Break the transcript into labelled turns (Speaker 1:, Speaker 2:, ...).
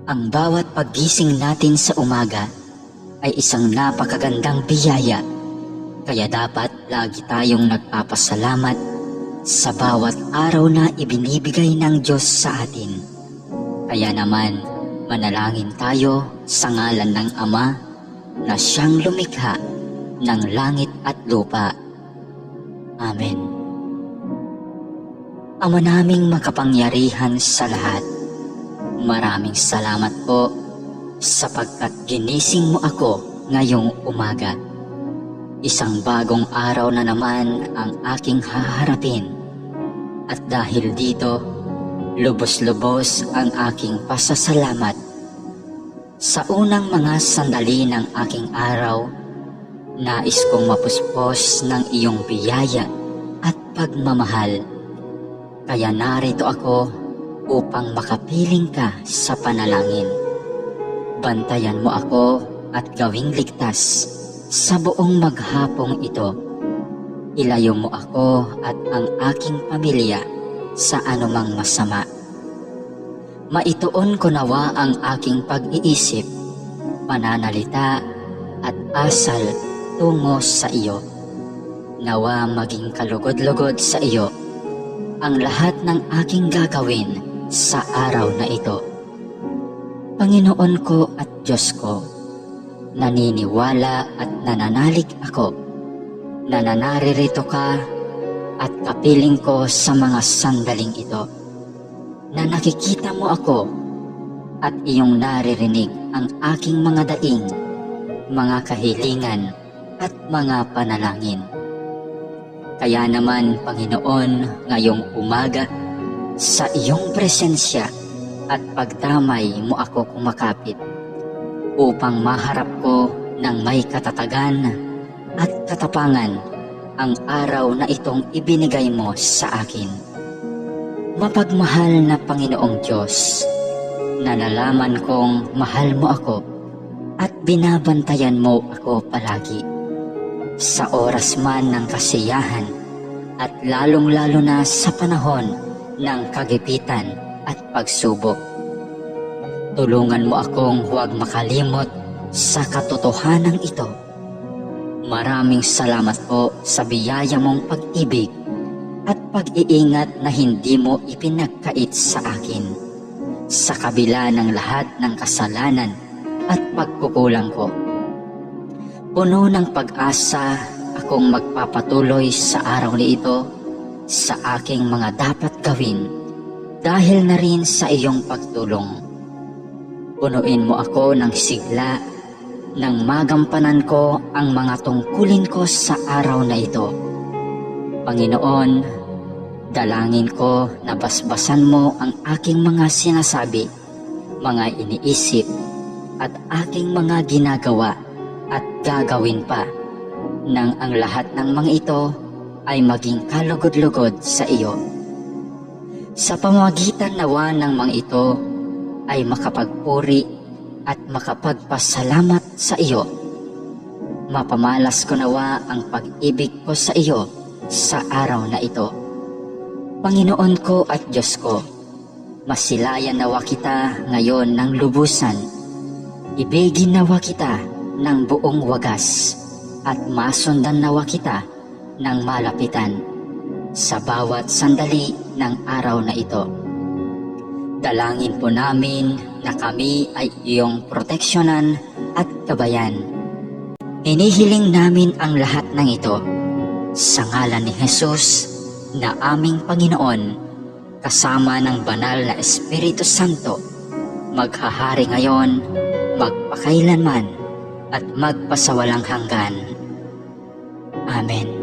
Speaker 1: Ang bawat paggising natin sa umaga ay isang napakagandang biyaya, kaya dapat lagi tayong nagpapasalamat sa bawat araw na ibinibigay ng Diyos sa atin. Kaya naman, manalangin tayo sa ngalan ng Ama na siyang lumikha ng langit at lupa. Amen. Ama naming makapangyarihan sa lahat, maraming salamat po sapagkat ginising mo ako ngayong umaga. Isang bagong araw na naman ang aking haharapin. At dahil dito, lubos-lubos ang aking pasasalamat. Sa unang mga sandali ng aking araw, nais kong mapuspos ng iyong biyaya at pagmamahal. Kaya narito ako upang makapiling ka sa panalangin. Bantayan mo ako at gawing ligtas sa buong maghapong ito. Ilayo mo ako at ang aking pamilya sa anumang masama. Maituon ko nawa ang aking pag-iisip, pananalita at asal tungo sa iyo. Nawa maging kalugod-lugod sa iyo ang lahat ng aking gagawin sa araw na ito. Panginoon ko at Diyos ko, naniniwala at nananalig ako na naririto ka at kapiling ko sa mga sandaling ito, na nakikita mo ako at iyong naririnig ang aking mga daing, mga kahilingan at mga panalangin. Kaya naman, Panginoon, ngayong umaga, sa iyong presensya at pagdamay mo ako kumakapit upang maharap ko ng may katatagan at katapangan ang araw na itong ibinigay mo sa akin. Mapagmahal na Panginoong Diyos, na nalaman kong mahal mo ako at binabantayan mo ako palagi. Sa oras man ng kasiyahan at lalong-lalo na sa panahon ng kagipitan at pagsubok. Tulungan mo akong huwag makalimot sa katotohanan ito. Maraming salamat po sa biyaya mong pag-ibig at pag-iingat na hindi mo ipinagkait sa akin, sa kabila ng lahat ng kasalanan at pagkukulang ko. Puno ng pag-asa akong magpapatuloy sa araw na ito sa aking mga dapat gawin dahil na rin sa iyong pagtulong. Punuin mo ako ng sigla nang magampanan ko ang mga tungkulin ko sa araw na ito. Panginoon, dalangin ko na basbasan mo ang aking mga sinasabi, mga iniisip at aking mga ginagawa at gagawin pa, nang ang lahat ng mga ito ay maging kalugod-lugod sa iyo. Sa pamamagitan nawa ng mga ito ay makapagpuri at makapagpasalamat sa iyo. Mapamalas ko nawa ang pag-ibig ko sa iyo sa araw na ito. Panginoon ko at Diyos ko, masilayan nawa kita ngayon ng lubusan. Ibigin nawa kita ng buong wagas at masundan nawa kita ng malapitan sa bawat sandali ng araw na ito. Dalangin po namin na kami ay iyong proteksyonan at gabayan. Hinihiling namin ang lahat ng ito sa ngalan ni Jesus na aming Panginoon, kasama ng banal na Espiritu Santo, maghahari ngayon, magpakailanman, at magpasawalang hanggan. Amen.